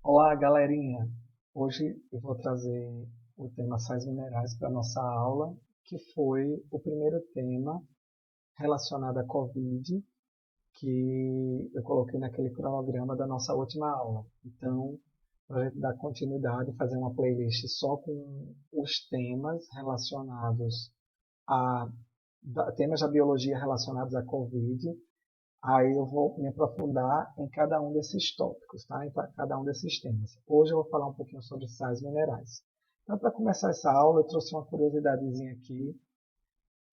Olá, galerinha! Hoje eu vou trazer o tema sais minerais para a nossa aula, que foi o primeiro tema relacionado à Covid, que eu coloquei naquele cronograma da nossa última aula. Então, para a gente dar continuidade, fazer uma playlist só com os temas relacionados a temas da biologia relacionados à Covid. Aí eu vou me aprofundar em cada um desses tópicos, tá? Em cada um desses temas. Hoje eu vou falar um pouquinho sobre sais minerais. Então, para começar essa aula, eu trouxe uma curiosidadezinha aqui,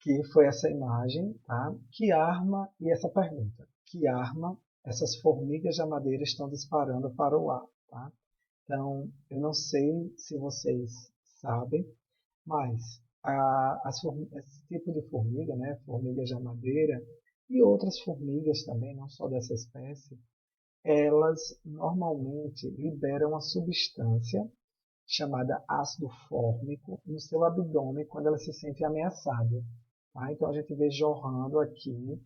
que foi essa imagem, tá? Que arma, e essa pergunta, que arma essas formigas de madeira estão disparando para o ar, tá? Então, eu não sei se vocês sabem, mas esse tipo de formiga, né, formigas de madeira e outras formigas também, não só dessa espécie, elas normalmente liberam uma substância chamada ácido fórmico no seu abdômen quando elas se sentem ameaçadas. Tá? Então a gente vê jorrando aqui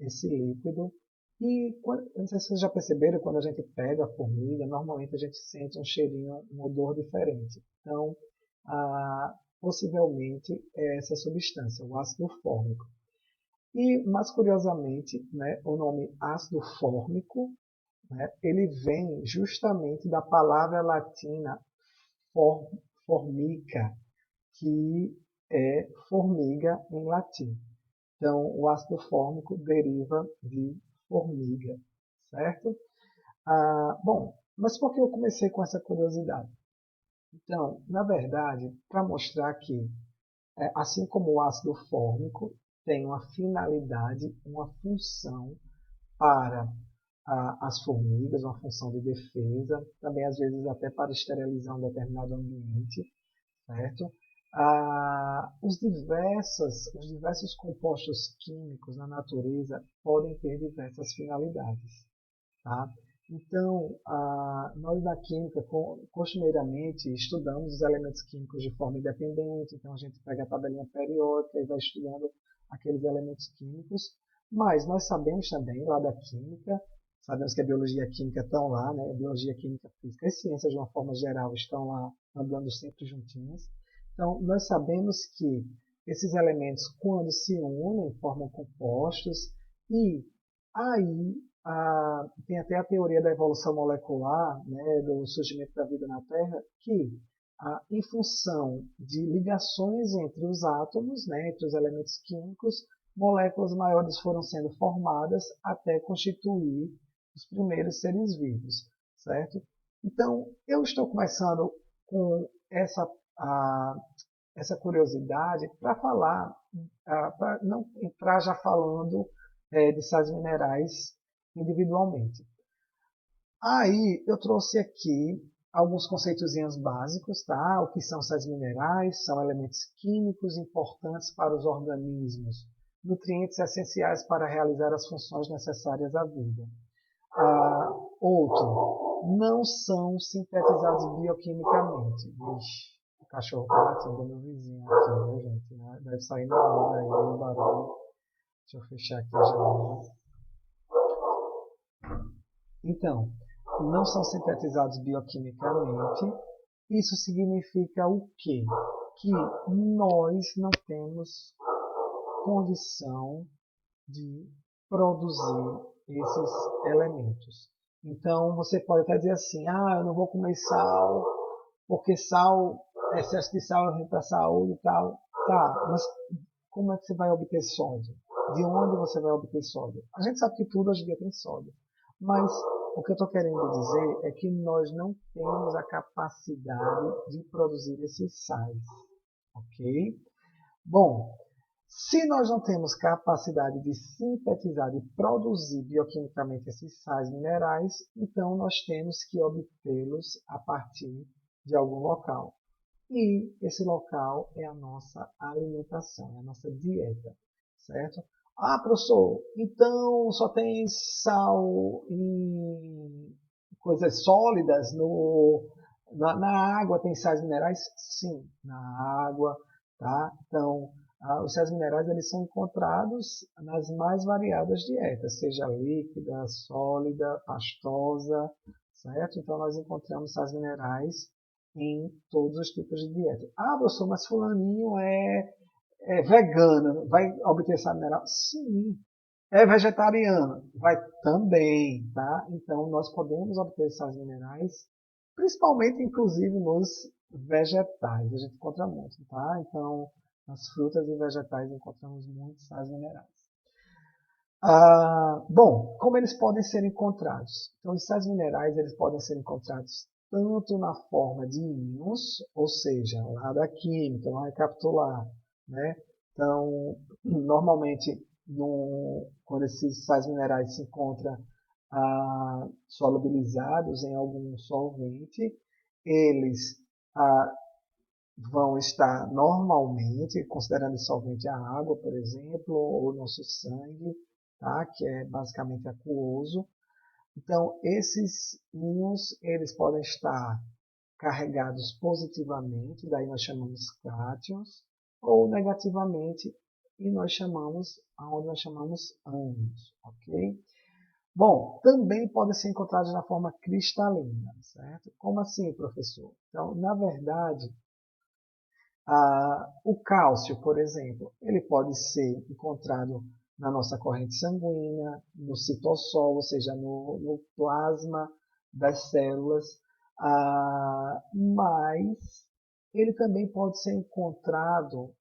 esse líquido. E não sei se vocês já perceberam, quando a gente pega a formiga, normalmente a gente sente um cheirinho, um odor diferente. Então, possivelmente é essa substância, o ácido fórmico. E, mais curiosamente, né, o nome ácido fórmico, né, ele vem justamente da palavra latina for, formica, que é formiga em latim. Então, o ácido fórmico deriva de formiga, certo? Bom, mas por que eu comecei com essa curiosidade? Então, na verdade, para mostrar que, assim como o ácido fórmico tem uma finalidade, uma função para as formigas, uma função de defesa, também às vezes até para esterilizar um determinado ambiente, certo? Os diversos compostos químicos na natureza podem ter diversas finalidades. Tá? Então, nós da química, costumeiramente, estudamos os elementos químicos de forma independente, então a gente pega a tabelinha periódica e vai estudando aqueles elementos químicos, mas nós sabemos também, lá da química, sabemos que a biologia e a química estão lá, né? A biologia, química, física e ciências, de uma forma geral, estão lá andando sempre juntinhas. Então, nós sabemos que esses elementos, quando se unem, formam compostos, e aí tem até a teoria da evolução molecular, né, do surgimento da vida na Terra, que, em função de ligações entre os átomos, né, entre os elementos químicos, moléculas maiores foram sendo formadas até constituir os primeiros seres vivos, certo? Então, eu estou começando com essa curiosidade para falar, para não entrar já falando de sais minerais individualmente. Aí eu trouxe aqui alguns conceitozinhos básicos, tá? O que são sais minerais? São elementos químicos importantes para os organismos, nutrientes essenciais para realizar as funções necessárias à vida. Outro, não são sintetizados bioquimicamente. Ixi, o cachorro tá latindo meu vizinho aqui, né, gente? Né? Deve sair na hora aí o barulho. Deixa eu fechar aqui a janela. Então, não são sintetizados bioquimicamente. Isso significa o quê? Que nós não temos condição de produzir esses elementos. Então, você pode até dizer assim, eu não vou comer sal, porque sal, excesso de sal é ruim para a saúde e tal. Tá, mas como é que você vai obter sódio? De onde você vai obter sódio? A gente sabe que tudo hoje em dia tem sódio, mas o que eu estou querendo dizer é que nós não temos a capacidade de produzir esses sais, ok? Bom, se nós não temos capacidade de sintetizar e produzir bioquimicamente esses sais minerais, então nós temos que obtê-los a partir de algum local. E esse local é a nossa alimentação, é a nossa dieta, certo? Professor, então só tem sal em coisas sólidas na água tem sais minerais? Sim, na água, tá? Então, Os sais minerais eles são encontrados nas mais variadas dietas, seja líquida, sólida, pastosa, certo? Então nós encontramos sais minerais em todos os tipos de dieta. Professor, mas fulaninho é vegano, vai obter sais mineral? Sim. É vegetariano? Vai também, tá? Então nós podemos obter sais minerais, principalmente inclusive nos vegetais, a gente encontra muito, tá? Então nas frutas e vegetais encontramos muitos sais minerais. Bom, como eles podem ser encontrados? Então, os sais minerais eles podem ser encontrados tanto na forma de íons, ou seja, lá da química, vamos recapitular, né? Então, normalmente, quando esses sais minerais se encontram solubilizados em algum solvente, eles ah, vão estar normalmente, considerando solvente a água, por exemplo, ou o nosso sangue, tá? Que é basicamente aquoso. Então, esses íons, eles podem estar carregados positivamente, daí nós chamamos cátions, ou negativamente, e onde nós chamamos ânions, ok? Bom, também podem ser encontrados na forma cristalina, certo? Como assim, professor? Então, na verdade, o cálcio, por exemplo, ele pode ser encontrado na nossa corrente sanguínea, no citossol, ou seja, no plasma das células, mas ele também pode ser encontrado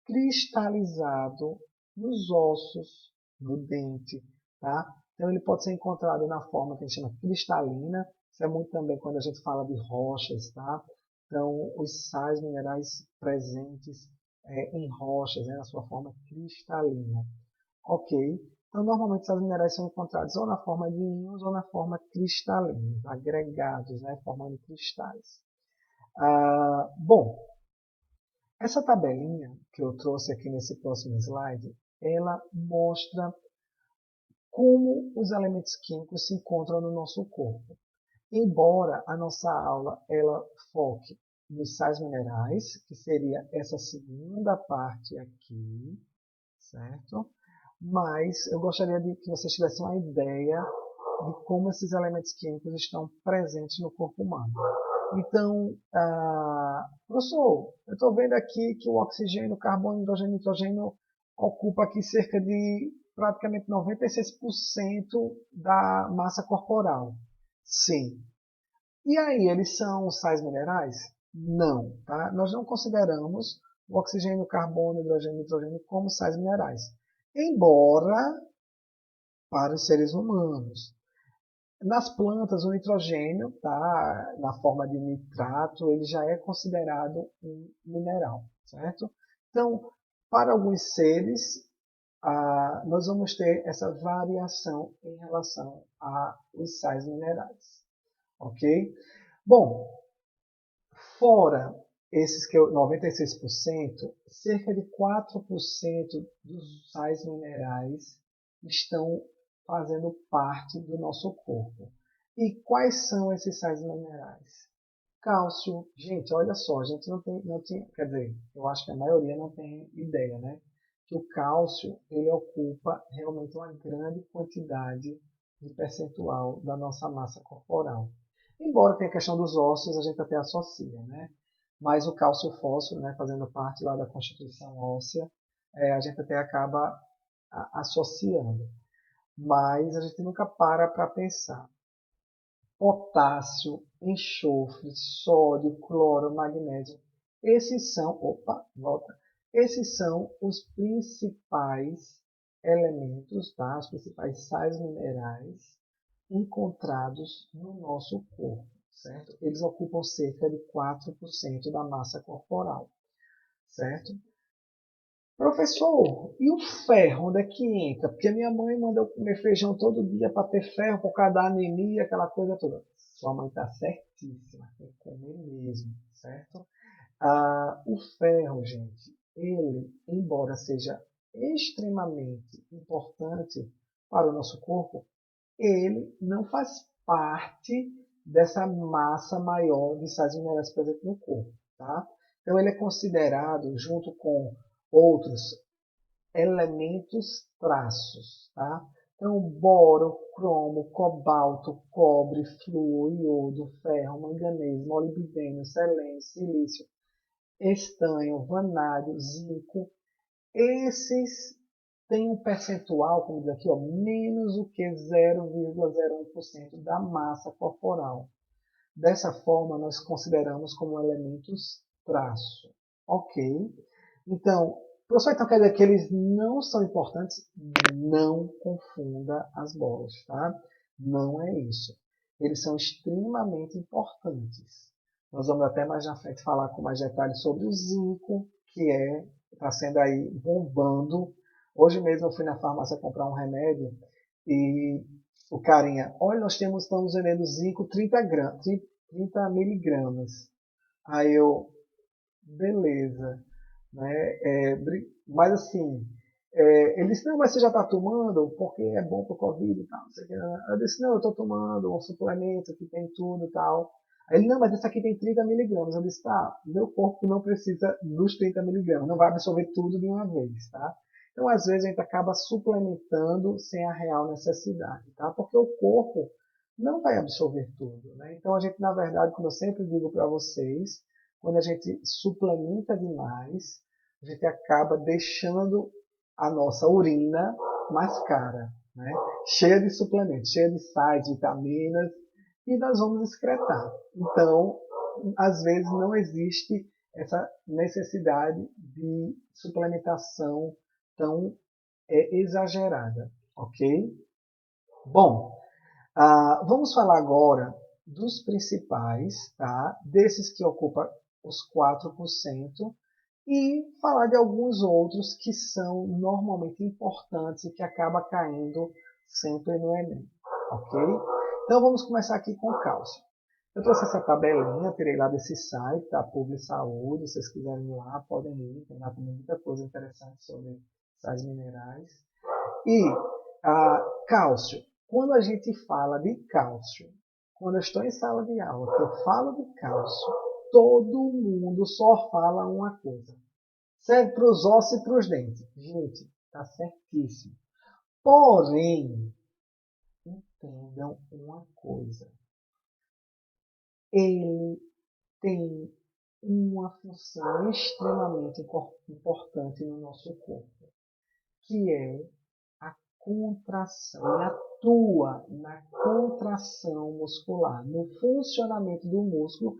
cristalizado nos ossos, no dente, tá? Então ele pode ser encontrado na forma que a gente chama cristalina, isso é muito também quando a gente fala de rochas, tá? Então os sais minerais presentes em rochas, na sua forma cristalina, ok? Então normalmente os sais minerais são encontrados ou na forma de íons ou na forma cristalina, agregados, formando cristais. Bom, essa tabelinha que eu trouxe aqui nesse próximo slide, ela mostra como os elementos químicos se encontram no nosso corpo. Embora a nossa aula ela foque nos sais minerais, que seria essa segunda parte aqui, certo? Mas eu gostaria de que vocês tivessem uma ideia de como esses elementos químicos estão presentes no corpo humano. Então, professor, eu estou vendo aqui que o oxigênio, carbono, hidrogênio e nitrogênio ocupa aqui cerca de praticamente 96% da massa corporal. Sim. E aí, eles são sais minerais? Não, tá? Nós não consideramos o oxigênio, carbono, hidrogênio e nitrogênio como sais minerais. Embora para os seres humanos. Nas plantas, o nitrogênio, tá, na forma de nitrato, ele já é considerado um mineral, certo? Então, para alguns seres, nós vamos ter essa variação em relação aos sais minerais, ok? Bom, fora esses que 96%, cerca de 4% dos sais minerais estão fazendo parte do nosso corpo. E quais são esses sais minerais? Cálcio. Gente, olha só, a gente não tem, quer dizer, eu acho que a maioria não tem ideia, né? Que o cálcio, ele ocupa realmente uma grande quantidade de percentual da nossa massa corporal. Embora tenha a questão dos ossos, a gente até associa, né? Mas o cálcio e o fósforo, né, fazendo parte lá da constituição óssea, a gente até acaba associando. Mas a gente nunca para pensar. Potássio, enxofre, sódio, cloro, magnésio. Esses são os principais elementos, tá? Os principais sais minerais encontrados no nosso corpo, certo? Eles ocupam cerca de 4% da massa corporal, certo? Professor, e o ferro, onde é que entra? Porque minha mãe manda eu comer feijão todo dia para ter ferro por causa da anemia, aquela coisa toda. Sua mãe está certíssima, tem que comer mesmo, certo? O ferro, gente, ele, embora seja extremamente importante para o nosso corpo, ele não faz parte dessa massa maior de sais minerais presentes no corpo, tá? Então ele é considerado, junto com Outros, elementos traços, tá? Então, boro, cromo, cobalto, cobre, flúor, iodo, ferro, manganês, molibdênio, selênio, silício, estanho, vanádio, zinco. Esses têm um percentual, como diz aqui, ó, menos o que 0,01% da massa corporal. Dessa forma, nós consideramos como elementos traço. Ok? Então, professor, então quer dizer que eles não são importantes? Não confunda as bolas, tá? Não é isso. Eles são extremamente importantes. Nós vamos até mais na frente falar com mais detalhes sobre o zinco, que está sendo aí bombando. Hoje mesmo eu fui na farmácia comprar um remédio e o carinha, olha, estamos vendendo zinco 30 miligramas. Aí eu, beleza. Né? Mas assim, ele disse, não, mas você já está tomando porque é bom para o Covid e tal. Não sei o que. Eu disse, não, eu estou tomando um suplemento que tem tudo e tal. Aí ele, não, mas esse aqui tem 30 miligramas. Eu disse, tá, meu corpo não precisa dos 30 miligramas, não vai absorver tudo de uma vez, tá? Então, às vezes, a gente acaba suplementando sem a real necessidade, tá? Porque o corpo não vai absorver tudo, né? Então, a gente, na verdade, como eu sempre digo para vocês, quando a gente suplementa demais, a gente acaba deixando a nossa urina mais cara, né? Cheia de suplementos, cheia de sais, vitaminas, e nós vamos excretar. Então, às vezes não existe essa necessidade de suplementação tão exagerada, ok? Bom, vamos falar agora dos principais, tá? Desses que ocupam os 4%, e falar de alguns outros que são normalmente importantes e que acaba caindo sempre no Enem, ok? Então vamos começar aqui com o cálcio. Eu trouxe essa tabelinha, tirei lá desse site, da Publi Saúde, se vocês quiserem ir lá, podem ir, tem lá também muita coisa interessante sobre sais minerais. E cálcio. Quando a gente fala de cálcio, quando eu estou em sala de aula, que eu falo de cálcio, todo mundo só fala uma coisa. Serve para os ossos e para os dentes. Gente, está certíssimo. Porém, entendam uma coisa. Ele tem uma função extremamente importante no nosso corpo, que é a contração. Ele atua na contração muscular, no funcionamento do músculo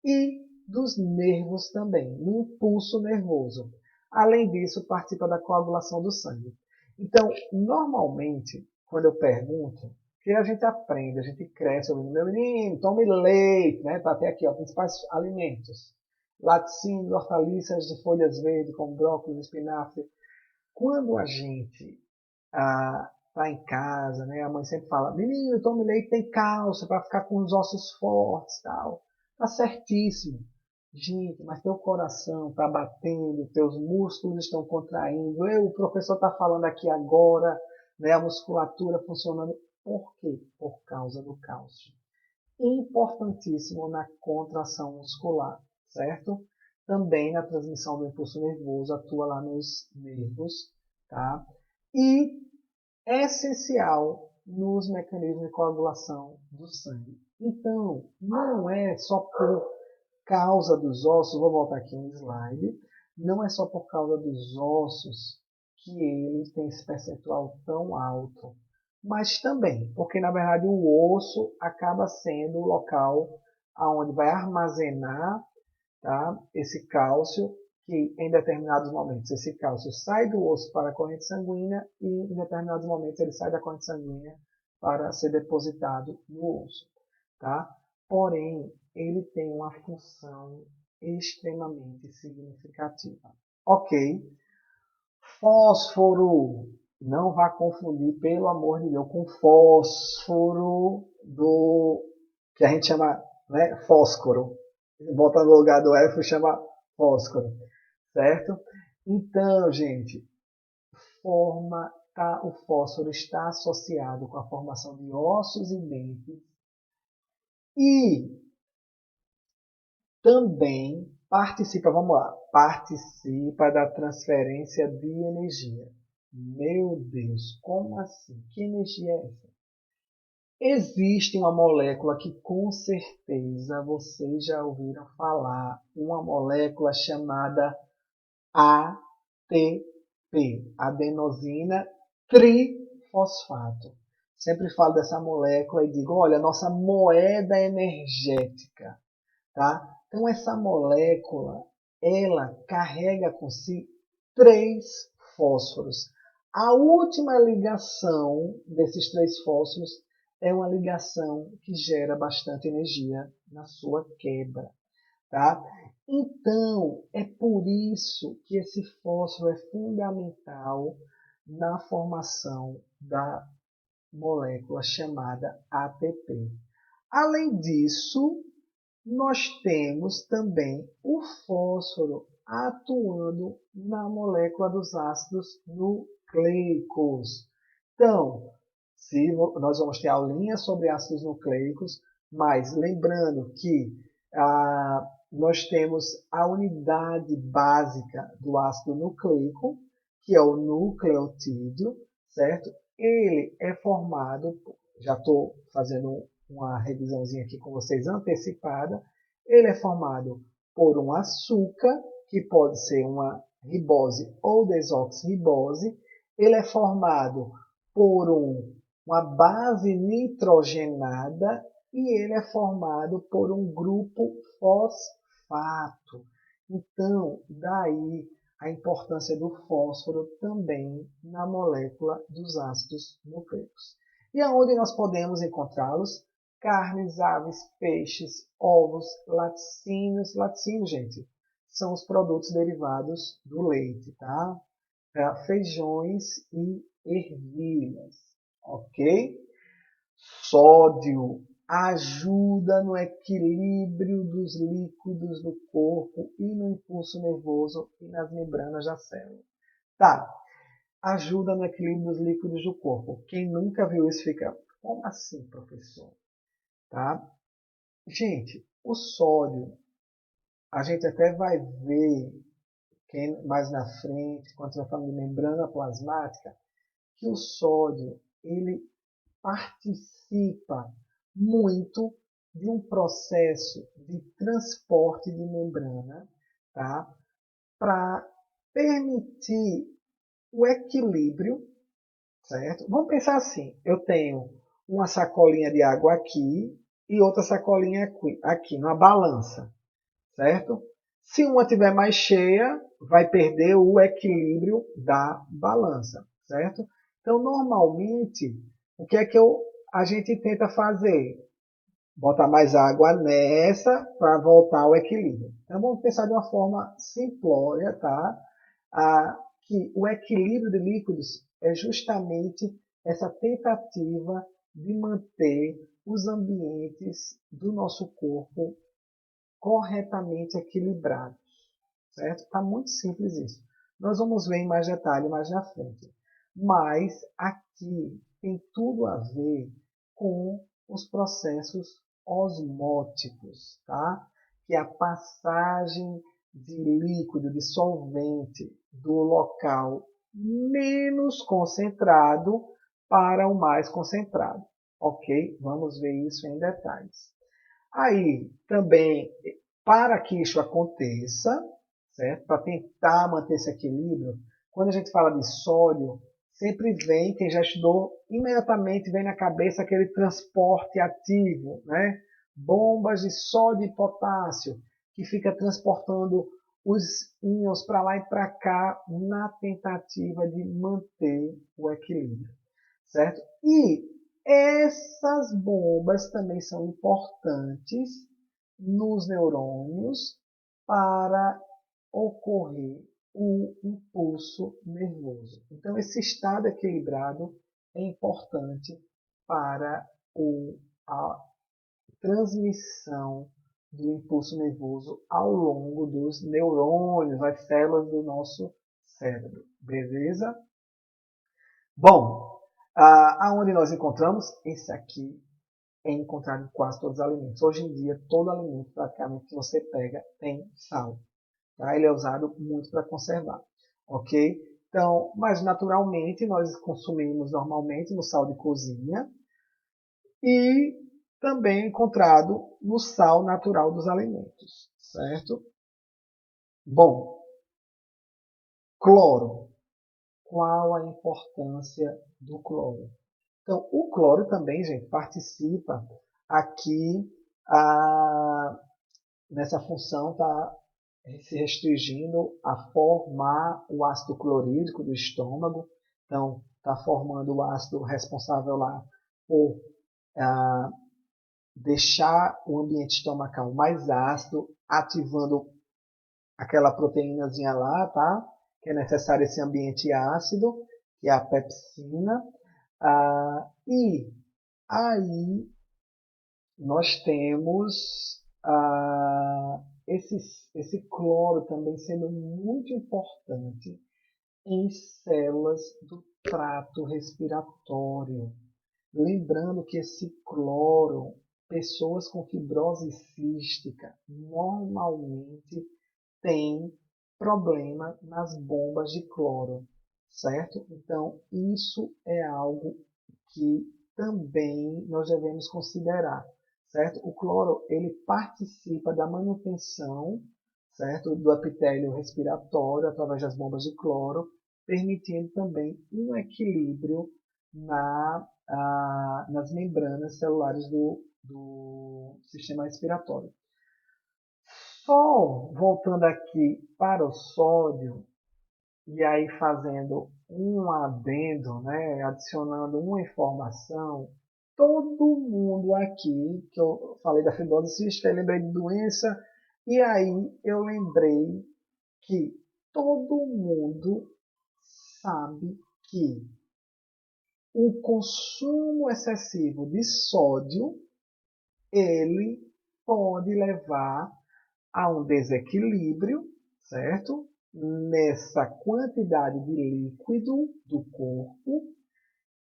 e dos nervos também, no impulso nervoso. Além disso, participa da coagulação do sangue. Então, normalmente, quando eu pergunto, que a gente aprende, a gente cresce ouvindo, meu menino, tome leite, né? Tá até aqui, ó, principais alimentos. Laticínios, hortaliças de folhas verdes, como brócolis, espinafre. Quando a gente está em casa, né? A mãe sempre fala, menino, tome leite, tem cálcio para ficar com os ossos fortes, tal. Tá certíssimo. Gente, mas teu coração está batendo, teus músculos estão contraindo. O professor está falando aqui agora, né? A musculatura funcionando. Por quê? Por causa do cálcio. Importantíssimo na contração muscular, certo? Também na transmissão do impulso nervoso, atua lá nos nervos, tá? E essencial nos mecanismos de coagulação do sangue. Então, não é só por causa dos ossos, vou voltar aqui um slide, não é só por causa dos ossos que ele tem esse percentual tão alto, mas também, porque na verdade o osso acaba sendo o local onde vai armazenar, tá, esse cálcio, que em determinados momentos esse cálcio sai do osso para a corrente sanguínea e em determinados momentos ele sai da corrente sanguínea para ser depositado no osso, tá? Porém, ele tem uma função extremamente significativa. Ok, fósforo, não vá confundir, pelo amor de Deus, com fósforo do que a gente chama, né, fósforo. Bota no lugar do F e chama fósforo, certo? Então, gente, o fósforo está associado com a formação de ossos e dentes e também Participa, vamos lá, participa da transferência de energia. Meu Deus, como assim? Que energia é essa? Existe uma molécula que com certeza vocês já ouviram falar, uma molécula chamada ATP, adenosina trifosfato. Sempre falo dessa molécula e digo, olha, nossa moeda energética, tá? Então essa molécula, ela carrega com si 3 fósforos. A última ligação desses 3 fósforos é uma ligação que gera bastante energia na sua quebra, tá? Então, é por isso que esse fósforo é fundamental na formação da molécula chamada ATP. Além disso, nós temos também o fósforo atuando na molécula dos ácidos nucleicos. Então, nós vamos ter aulinha sobre ácidos nucleicos, mas lembrando que nós temos a unidade básica do ácido nucleico, que é o nucleotídeo, certo? Ele é formado, já estou fazendo uma revisãozinha aqui com vocês antecipada, ele é formado por um açúcar, que pode ser uma ribose ou desoxirribose, ele é formado por uma base nitrogenada e ele é formado por um grupo fosfato. Então, daí a importância do fósforo também na molécula dos ácidos nucleicos. E aonde nós podemos encontrá-los? Carnes, aves, peixes, ovos, laticínios. Laticínios, gente, são os produtos derivados do leite, tá? Feijões e ervilhas, ok? Sódio ajuda no equilíbrio dos líquidos do corpo e no impulso nervoso e nas membranas da célula. Tá, ajuda no equilíbrio dos líquidos do corpo. Quem nunca viu isso fica, como assim, professor? Tá? Gente, o sódio, a gente até vai ver mais na frente, quando nós falamos de membrana plasmática, que o sódio, ele participa muito de um processo de transporte de membrana, tá? Para permitir o equilíbrio, certo? Vamos pensar assim, eu tenho uma sacolinha de água aqui e outra sacolinha aqui numa balança, certo? Se uma tiver mais cheia, vai perder o equilíbrio da balança, certo? Então, normalmente, o que é que a gente tenta fazer? Botar mais água nessa para voltar ao equilíbrio. Então, vamos pensar de uma forma simplória, tá? Que o equilíbrio de líquidos é justamente essa tentativa de manter os ambientes do nosso corpo corretamente equilibrados, certo? Está muito simples isso. Nós vamos ver em mais detalhe mais na frente. Mas aqui tem tudo a ver com os processos osmóticos, tá? Que é a passagem de líquido, de solvente, do local menos concentrado para o mais concentrado. Ok? Vamos ver isso em detalhes. Aí, também, para que isso aconteça, certo? Para tentar manter esse equilíbrio, quando a gente fala de sódio, sempre vem, quem já estudou, imediatamente vem na cabeça aquele transporte ativo, né? Bombas de sódio e potássio, que fica transportando os íons para lá e para cá na tentativa de manter o equilíbrio, certo? E essas bombas também são importantes nos neurônios para ocorrer o impulso nervoso. Então, esse estado equilibrado é importante para a transmissão do impulso nervoso ao longo dos neurônios, as células do nosso cérebro. Beleza? Bom, aonde nós encontramos? Esse aqui é encontrado em quase todos os alimentos. Hoje em dia, todo alimento praticamente que você pega tem sal. Tá? Ele é usado muito para conservar. Ok? Então, mas naturalmente nós consumimos normalmente no sal de cozinha e também é encontrado no sal natural dos alimentos, certo? Bom, cloro. Qual a importância do cloro? Então, o cloro também, gente, participa aqui nessa função, tá se restringindo a formar o ácido clorídrico do estômago. Então, está formando o ácido responsável lá por deixar o ambiente estomacal mais ácido, ativando aquela proteínazinha lá, tá? Que é necessário esse ambiente ácido, que é a pepsina. E aí nós temos esse cloro também sendo muito importante em células do trato respiratório. Lembrando que esse cloro, pessoas com fibrose cística normalmente têm problema nas bombas de cloro, certo? Então, isso é algo que também nós devemos considerar, certo? O cloro, ele participa da manutenção, certo, do epitélio respiratório através das bombas de cloro, permitindo também um equilíbrio nas membranas celulares do sistema respiratório. Só voltando aqui para o sódio, e aí fazendo um adendo, né, adicionando uma informação, todo mundo aqui, que eu falei da fibrose cística, eu lembrei de doença, e aí eu lembrei que todo mundo sabe que o consumo excessivo de sódio, ele pode levar a um desequilíbrio, certo? Nessa quantidade de líquido do corpo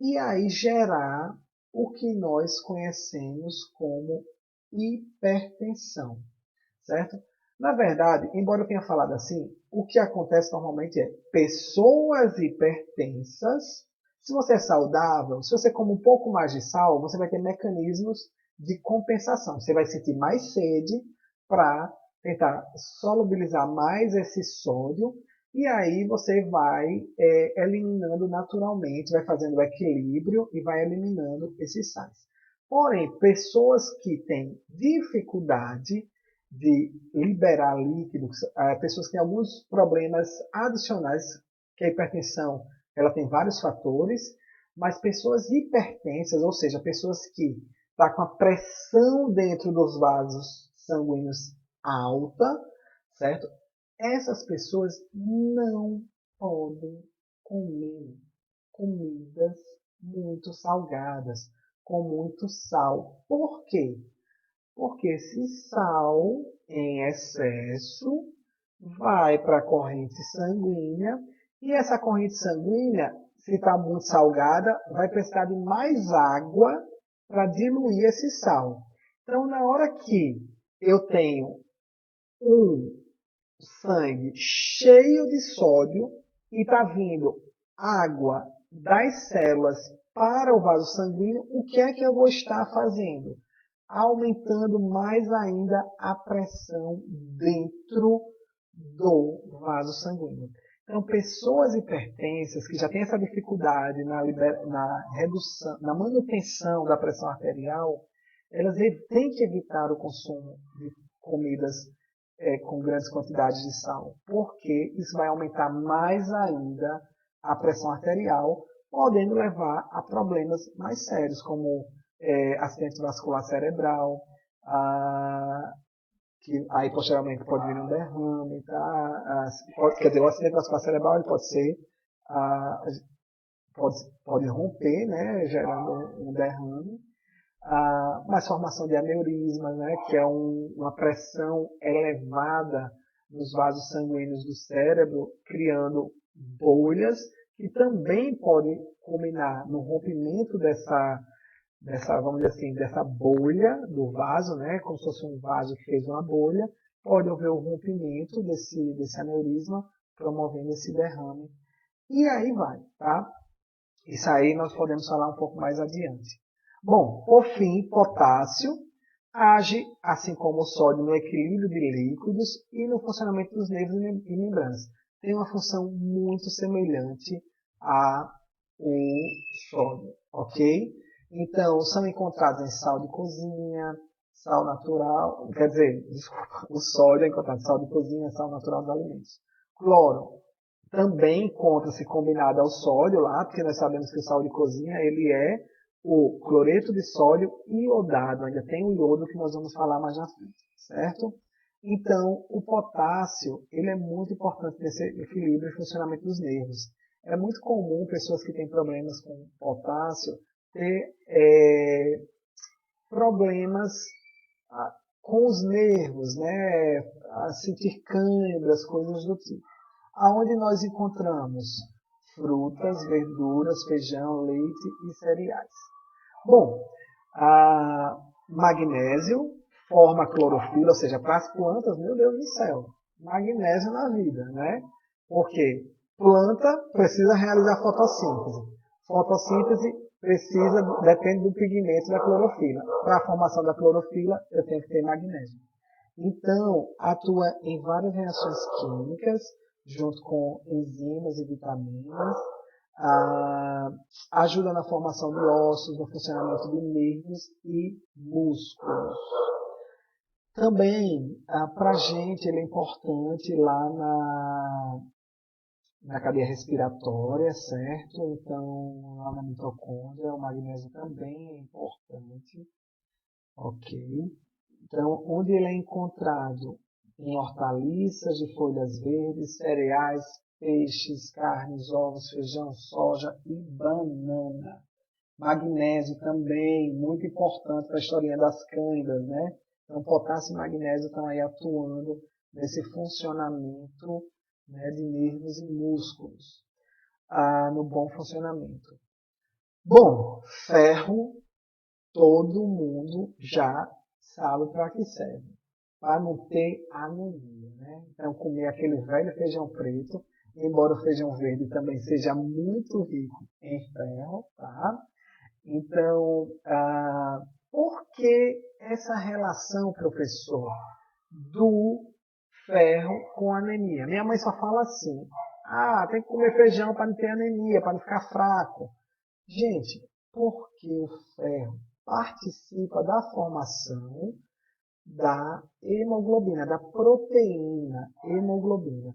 e aí gerar o que nós conhecemos como hipertensão, certo? Na verdade, embora eu tenha falado assim, o que acontece normalmente é pessoas hipertensas. Se você é saudável, se você come um pouco mais de sal, você vai ter mecanismos de compensação. Você vai sentir mais sede para tentar solubilizar mais esse sódio e aí você vai eliminando naturalmente, vai fazendo o equilíbrio e vai eliminando esses sais. Porém, pessoas que têm dificuldade de liberar líquidos, pessoas que têm alguns problemas adicionais, que a hipertensão ela tem vários fatores, mas pessoas hipertensas, ou seja, pessoas que estão com a pressão dentro dos vasos sanguíneos alta, certo? Essas pessoas não podem comer comidas muito salgadas, com muito sal. Por quê? Porque esse sal em excesso vai para a corrente sanguínea e essa corrente sanguínea, se está muito salgada, vai precisar de mais água para diluir esse sal. Então, na hora que eu tenho um sangue cheio de sódio e está vindo água das células para o vaso sanguíneo, o que é que eu vou estar fazendo? Aumentando mais ainda a pressão dentro do vaso sanguíneo. Então, pessoas hipertensas que já têm essa dificuldade na redução, na manutenção da pressão arterial, elas têm que evitar o consumo de comidas com grandes quantidades de sal, porque isso vai aumentar mais ainda a pressão arterial, podendo levar a problemas mais sérios, como acidente vascular cerebral, que aí posteriormente pode vir um derrame, tá? Quer dizer, o acidente vascular cerebral ele pode ser, pode romper, né, gerando um derrame, mas formação de aneurisma, né, que é uma pressão elevada nos vasos sanguíneos do cérebro, criando bolhas, que também pode culminar no rompimento vamos dizer assim, dessa bolha do vaso, né? Como se fosse um vaso que fez uma bolha, pode haver o rompimento desse aneurisma, promovendo esse derrame. E aí vai, tá? Isso aí nós podemos falar um pouco mais adiante. Bom, por fim, potássio age, assim como o sódio, no equilíbrio de líquidos e no funcionamento dos nervos e membranas. Tem uma função muito semelhante ao sódio, ok? Então, são encontrados em sal de cozinha, sal natural, quer dizer, desculpa, o sódio é encontrado em sal de cozinha, sal natural dos alimentos. Cloro também encontra-se combinado ao sódio lá, porque nós sabemos que o sal de cozinha ele é o cloreto de sódio iodado, ainda tem o iodo que nós vamos falar mais na frente, certo? Então, o potássio ele é muito importante nesse equilíbrio e funcionamento dos nervos. É muito comum pessoas que têm problemas com potássio ter problemas com os nervos, né? A sentir câimbras, coisas do tipo. Aonde nós encontramos frutas, verduras, feijão, leite e cereais. Bom, magnésio forma clorofila, ou seja, para as plantas, meu Deus do céu, magnésio na vida, né? Porque planta precisa realizar fotossíntese. Fotossíntese depende do pigmento da clorofila. Para a formação da clorofila, eu tenho que ter magnésio. Então, atua em várias reações químicas, junto com enzimas e vitaminas, ajuda na formação de ossos, no funcionamento de nervos e músculos. Também, para a gente, ele é importante lá na cadeia respiratória, certo? Então, lá na mitocôndria, o magnésio também é importante, ok? Então, onde ele é encontrado? Em hortaliças de folhas verdes, cereais, peixes, carnes, ovos, feijão, soja e banana. Magnésio também, muito importante para a historinha das câimbras, né? Então, potássio e magnésio estão aí atuando nesse funcionamento, né, de nervos e músculos, no bom funcionamento. Bom, ferro, todo mundo já sabe para que serve. Para não ter anemia, né? Então, comer aquele velho feijão preto, embora o feijão verde também seja muito rico em ferro, tá? Então, por que essa relação, professor, do ferro com anemia? Minha mãe só fala assim, tem que comer feijão para não ter anemia, para não ficar fraco. Gente, porque o ferro participa da formação da hemoglobina, da proteína hemoglobina.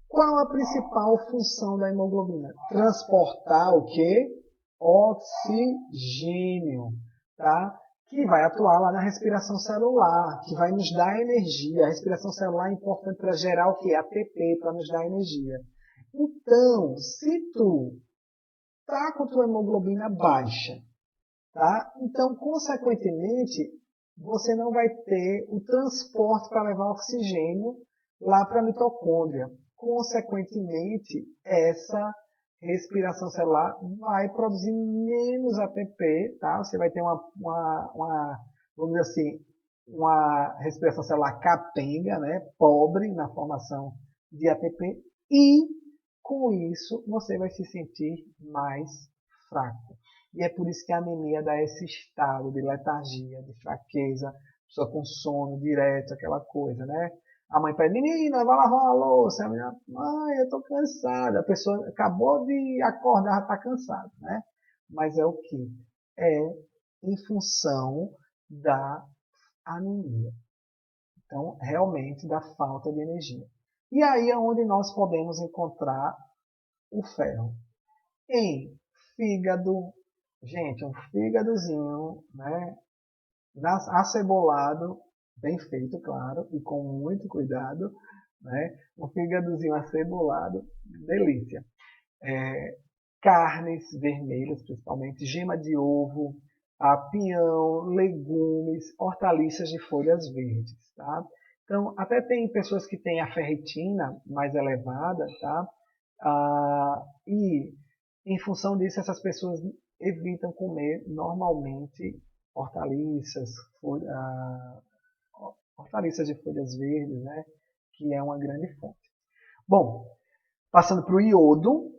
Qual a principal função da hemoglobina? Transportar o quê? Oxigênio, tá? Que vai atuar lá na respiração celular, que vai nos dar energia. A respiração celular é importante para gerar o quê? ATP, para nos dar energia. Então, se tu tá com tua hemoglobina baixa, tá? Então, consequentemente, você não vai ter o transporte para levar oxigênio lá para a mitocôndria. Consequentemente, essa respiração celular vai produzir menos ATP, tá? Você vai ter vamos dizer assim, uma respiração celular capenga, né? Pobre na formação de ATP e, com isso, você vai se sentir mais fraco. E é por isso que a anemia dá esse estado de letargia, de fraqueza, pessoa com sono direto, aquela coisa, né? A mãe pede, menina, vai lavar uma louça. A menina, mãe, eu tô cansada. A pessoa acabou de acordar, já tá cansada, né? Mas é o que? É em função da anemia. Então, realmente, da falta de energia. E aí é onde nós podemos encontrar o ferro. Em fígado, gente, um fígadozinho, né? Acebolado, bem feito, claro, e com muito cuidado, né? Um fígadozinho acebolado, delícia. Carnes vermelhas, principalmente, gema de ovo, pinhão, legumes, hortaliças de folhas verdes, tá? Então, até tem pessoas que têm a ferritina mais elevada, tá? E em função disso, essas pessoas evitam comer normalmente hortaliças, hortaliças de folhas verdes, né? Que é uma grande fonte. Bom, passando para o iodo,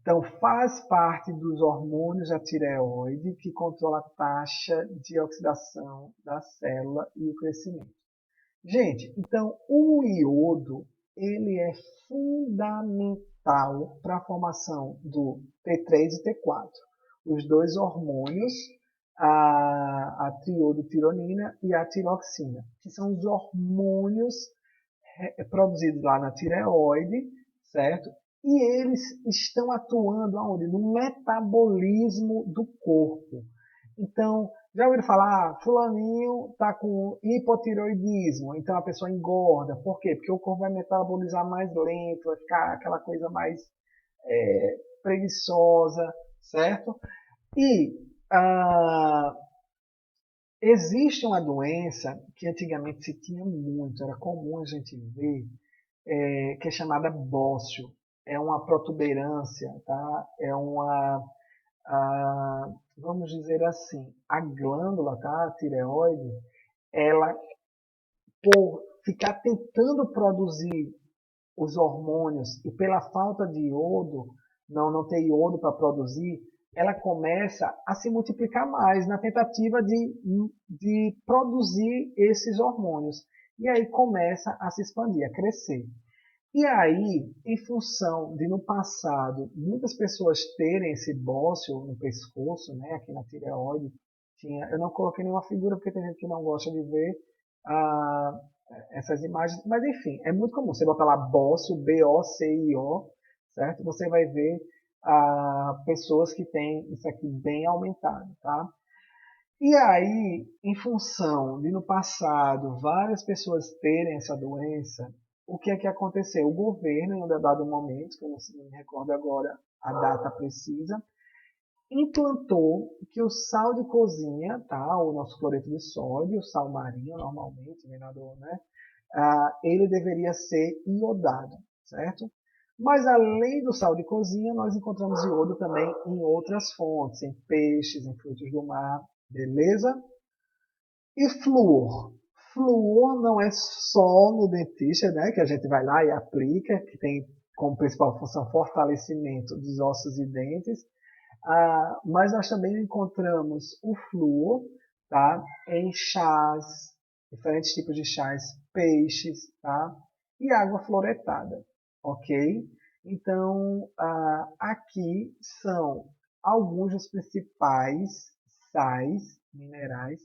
então faz parte dos hormônios da tireoide que controla a taxa de oxidação da célula e o crescimento. Gente, então o iodo ele é fundamental para a formação do T3 e T4, os dois hormônios, a triodotironina e a tiroxina, que são os hormônios produzidos lá na tireoide, certo? E eles estão atuando aonde? No metabolismo do corpo. Então, já ouviram falar, fulaninho está com hipotireoidismo, então a pessoa engorda. Por quê? Porque o corpo vai metabolizar mais lento, vai ficar aquela coisa mais preguiçosa, certo? E existe uma doença que antigamente se tinha muito, era comum a gente ver, que é chamada bócio. É uma protuberância, tá? É uma, vamos dizer assim, a glândula, tá? A tireoide, ela, por ficar tentando produzir os hormônios e pela falta de iodo, não ter iodo para produzir, ela começa a se multiplicar mais na tentativa de produzir esses hormônios. E aí começa a se expandir, a crescer. E aí, em função de no passado muitas pessoas terem esse bócio no pescoço, né, aqui na tireoide, eu não coloquei nenhuma figura porque tem gente que não gosta de ver ah, essas imagens, mas enfim, é muito comum. Você bota lá bócio, B-O-C-I-O, certo? Você vai ver pessoas que têm isso aqui bem aumentado, tá? E aí, em função de no passado várias pessoas terem essa doença, o que é que aconteceu? O governo, em um dado momento, que eu não me recordo agora a data precisa, implantou que o sal de cozinha, tá? O nosso cloreto de sódio, o sal marinho, normalmente, minerador, né? Ele deveria ser iodado, certo? Mas além do sal de cozinha, nós encontramos iodo também em outras fontes, em peixes, em frutos do mar, beleza? E flúor? Flúor não é só no dentista, né, que a gente vai lá e aplica, que tem como principal função fortalecimento dos ossos e dentes, mas nós também encontramos o flúor, tá, em chás, diferentes tipos de chás, peixes, tá, e água fluoretada, ok? Então, aqui são alguns dos principais sais minerais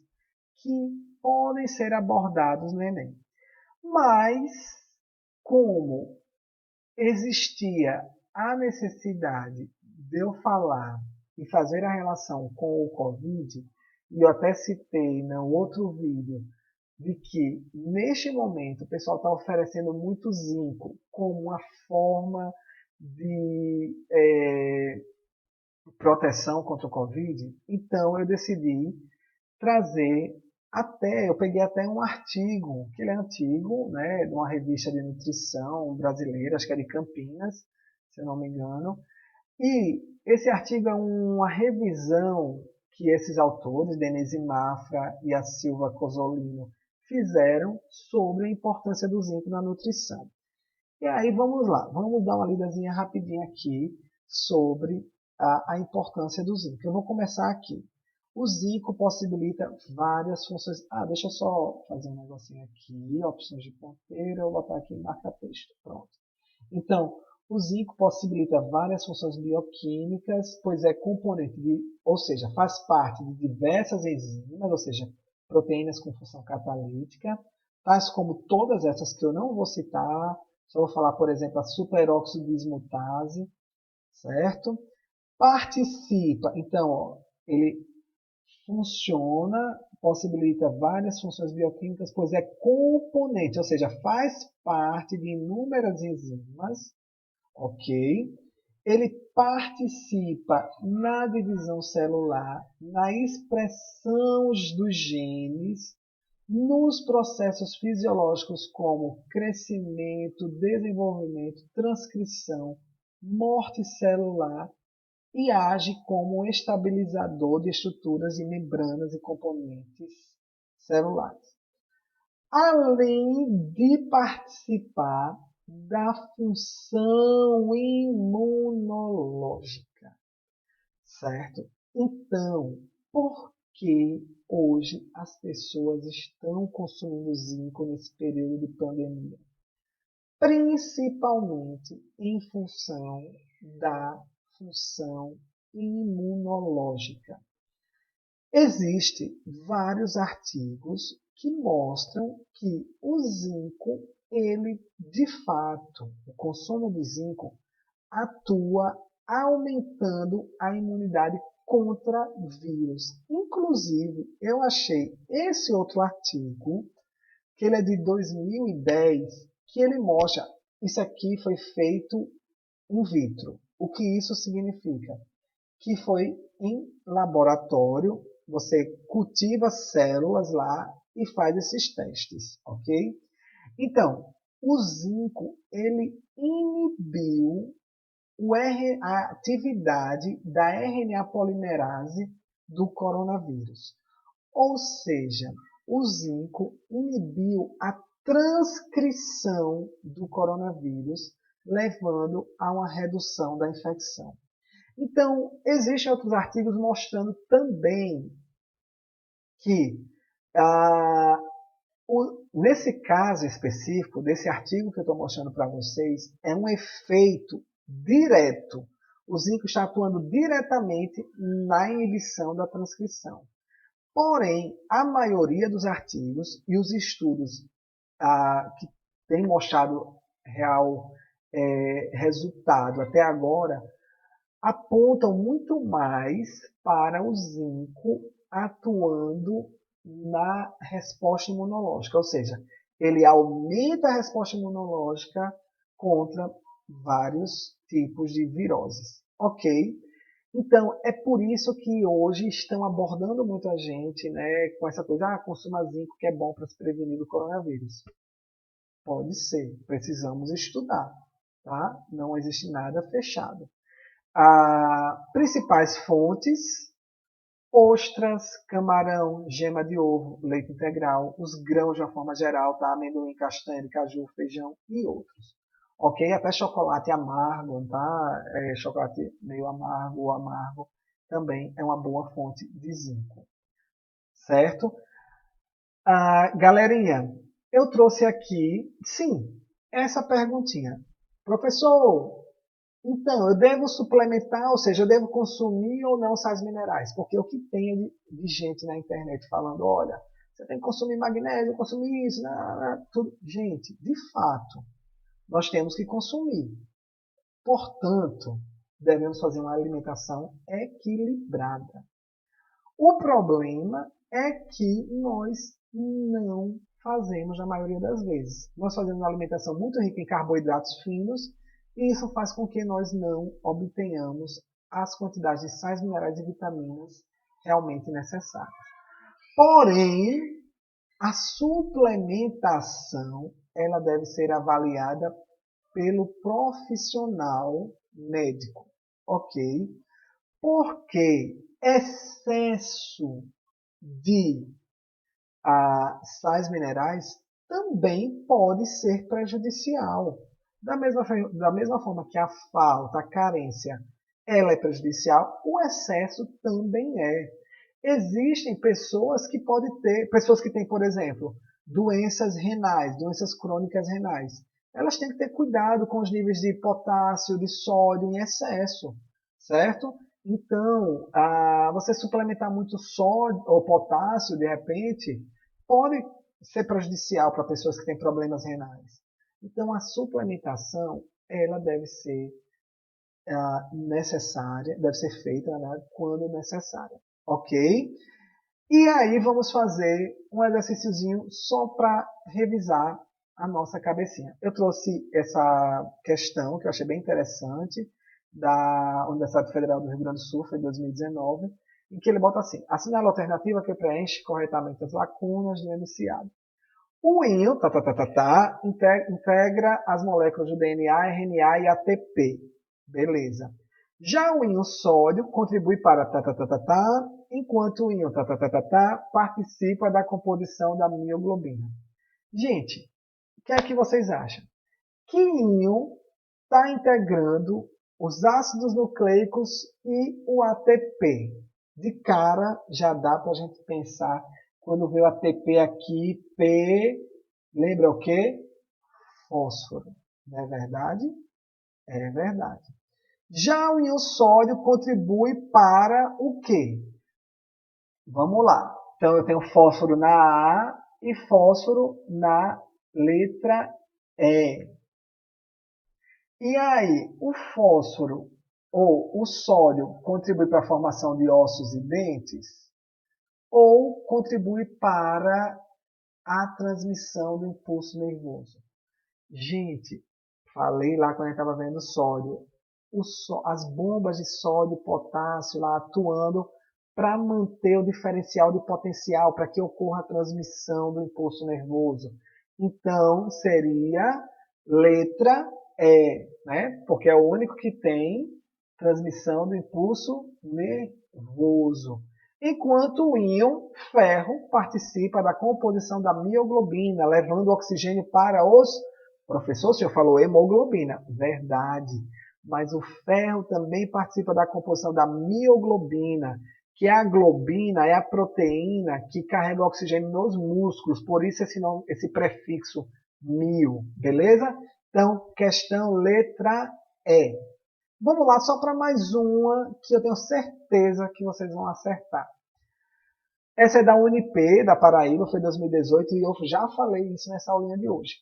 que podem ser abordados no Enem. Mas, como existia a necessidade de eu falar e fazer a relação com o Covid, e eu até citei no outro vídeo, de que neste momento o pessoal está oferecendo muito zinco como uma forma de proteção contra o Covid, então eu decidi trazer eu peguei até um artigo, que ele é antigo, né, de uma revista de nutrição brasileira, acho que é de Campinas, se eu não me engano, e esse artigo é uma revisão que esses autores, Denise Mafra e a Silva Cosolino, fizeram sobre a importância do zinco na nutrição. E aí vamos lá, vamos dar uma lidazinha rapidinha aqui sobre a importância do zinco. Eu vou começar aqui. O zinco possibilita várias funções. Deixa eu só fazer um negocinho aqui, opções de ponteiro, eu vou botar aqui em marca-texto. Pronto. Então, o zinco possibilita várias funções bioquímicas, pois é componente ou seja, faz parte de diversas enzimas, ou seja, proteínas com função catalítica, tais como todas essas que eu não vou citar, só vou falar, por exemplo, a superóxido dismutase, certo? Participa, então, ó, ele funciona, possibilita várias funções bioquímicas, pois é componente, ou seja, faz parte de inúmeras enzimas, ok? Ele participa na divisão celular, na expressão dos genes, nos processos fisiológicos como crescimento, desenvolvimento, transcrição, morte celular e age como um estabilizador de estruturas de membranas e componentes celulares, além de participar da função imunológica, certo? Então, por que hoje as pessoas estão consumindo zinco nesse período de pandemia? Principalmente em função da função imunológica. Existem vários artigos que mostram que o zinco, ele de fato, o consumo do zinco atua aumentando a imunidade contra vírus. Inclusive, eu achei esse outro artigo, que ele é de 2010, que ele mostra, isso aqui foi feito in vitro. O que isso significa? Que foi em laboratório, você cultiva células lá e faz esses testes, ok? Então, o zinco, ele inibiu a atividade da RNA polimerase do coronavírus. Ou seja, o zinco inibiu a transcrição do coronavírus, levando a uma redução da infecção. Então, existem outros artigos mostrando também que, nesse caso específico, desse artigo que eu estou mostrando para vocês, é um efeito direto. O zinco está atuando diretamente na inibição da transcrição. Porém, a maioria dos artigos e os estudos que têm mostrado real resultado até agora apontam muito mais para o zinco atuando na resposta imunológica, ou seja, ele aumenta a resposta imunológica contra vários tipos de viroses, ok? Então, é por isso que hoje estão abordando muita gente, né, com essa coisa, consuma zinco que é bom para se prevenir do coronavírus. Pode ser, precisamos estudar, tá? Não existe nada fechado. Principais fontes: ostras, camarão, gema de ovo, leite integral, os grãos de uma forma geral, tá? Amendoim, castanha, caju, feijão e outros. Ok? Até chocolate amargo, tá? Chocolate meio amargo ou amargo também é uma boa fonte de zinco. Certo? Galerinha, eu trouxe aqui, sim, essa perguntinha. Professor, então, eu devo suplementar, ou seja, eu devo consumir ou não sais minerais? Porque o que tem de gente na internet falando, olha, você tem que consumir magnésio, consumir isso, tudo. Gente, de fato, nós temos que consumir. Portanto, devemos fazer uma alimentação equilibrada. O problema é que nós não fazemos na maioria das vezes. Nós fazemos uma alimentação muito rica em carboidratos finos e isso faz com que nós não obtenhamos as quantidades de sais minerais e vitaminas realmente necessárias. Porém, a suplementação ela deve ser avaliada pelo profissional médico, ok? Porque excesso de sais minerais também pode ser prejudicial. Da mesma forma que a falta, a carência, ela é prejudicial, o excesso também é. Existem pessoas que podem ter, pessoas que têm, por exemplo, doenças renais, doenças crônicas renais. Elas têm que ter cuidado com os níveis de potássio, de sódio em excesso, certo? Então, você suplementar muito sódio ou potássio, de repente, pode ser prejudicial para pessoas que têm problemas renais. Então, a suplementação, ela deve ser necessária, deve ser feita, né, quando necessária, ok? E aí vamos fazer um exercíciozinho só para revisar a nossa cabecinha. Eu trouxe essa questão que eu achei bem interessante da Universidade Federal do Rio Grande do Sul, foi em 2019, em que ele bota assim: assinale a alternativa que preenche corretamente as lacunas do enunciado. O INO, integra as moléculas do DNA, RNA e ATP. Beleza. Já o íon sódio contribui para enquanto o íon participa da composição da mioglobina. Gente, o que é que vocês acham? Que íon está integrando os ácidos nucleicos e o ATP? De cara, já dá para a gente pensar, quando vê o ATP aqui, P, lembra o quê? Fósforo. Não é verdade? É verdade. Já o íon sódio contribui para o quê? Vamos lá. Então, eu tenho fósforo na A e fósforo na letra E. E aí, o fósforo ou o sódio contribui para a formação de ossos e dentes? Ou contribui para a transmissão do impulso nervoso? Gente, falei lá quando a gente estava vendo sódio, as bombas de sódio e potássio lá atuando para manter o diferencial de potencial, para que ocorra a transmissão do impulso nervoso. Então, seria letra E, né? Porque é o único que tem transmissão do impulso nervoso. Enquanto o íon ferro participa da composição da mioglobina, levando o oxigênio para os... Professor, o senhor falou hemoglobina. Verdade. Mas o ferro também participa da composição da mioglobina, que a globina é a proteína que carrega o oxigênio nos músculos, por isso esse prefixo mio, beleza? Então, questão letra E. Vamos lá, só para mais uma que eu tenho certeza que vocês vão acertar. Essa é da UNP, da Paraíba, foi 2018, e eu já falei isso nessa aulinha de hoje.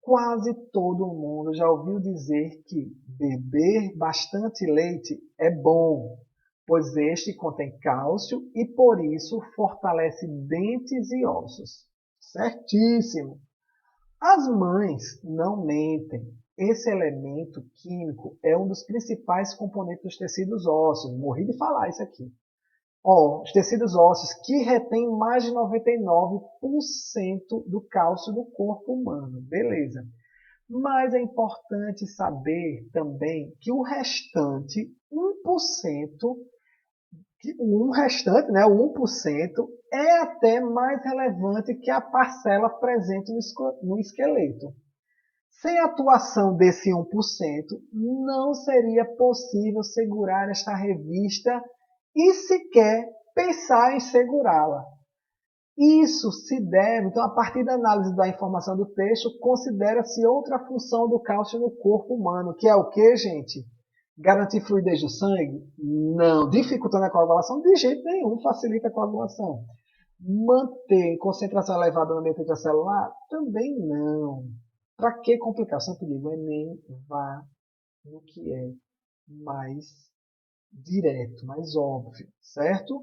Quase todo mundo já ouviu dizer que beber bastante leite é bom, pois este contém cálcio e por isso fortalece dentes e ossos. Certíssimo! As mães não mentem. Esse elemento químico é um dos principais componentes dos tecidos ósseos. Morri de falar isso aqui. Os tecidos ósseos que retêm mais de 99% do cálcio do corpo humano. Beleza. Mas é importante saber também que o restante, 1%, o restante, o 1%, é até mais relevante que a parcela presente no esqueleto. Sem a atuação desse 1%, não seria possível segurar esta revista e sequer pensar em segurá-la. Isso se deve, então, a partir da análise da informação do texto, considera-se outra função do cálcio no corpo humano, que é o que, gente? Garantir fluidez do sangue? Não. Dificultando a coagulação? De jeito nenhum, facilita a coagulação. Manter concentração elevada no ambiente intracelular? Também não. Para que complicar? Eu sempre digo, o Enem vá no que é mais direto, mais óbvio, certo?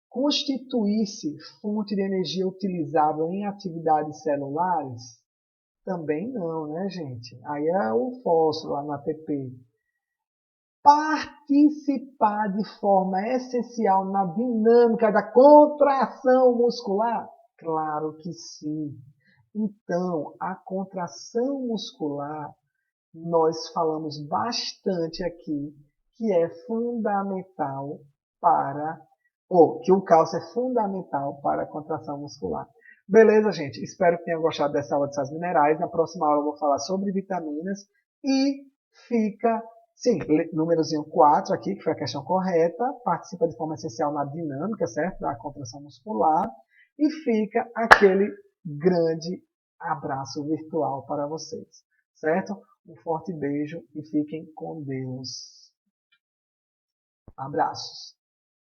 Constituir-se fonte de energia utilizável em atividades celulares? Também não, né, gente? Aí é o fósforo lá no ATP. Participar de forma essencial na dinâmica da contração muscular? Claro que sim. Então, a contração muscular, nós falamos bastante aqui, que é fundamental para, ou que o cálcio é fundamental para a contração muscular. Beleza, gente? Espero que tenham gostado dessa aula de sais minerais. Na próxima aula eu vou falar sobre vitaminas e fica, sim, númerozinho 4 aqui, que foi a questão correta, participa de forma essencial na dinâmica, certo? Da contração muscular e fica aquele grande abraço virtual para vocês, certo? Um forte beijo e fiquem com Deus. Abraços.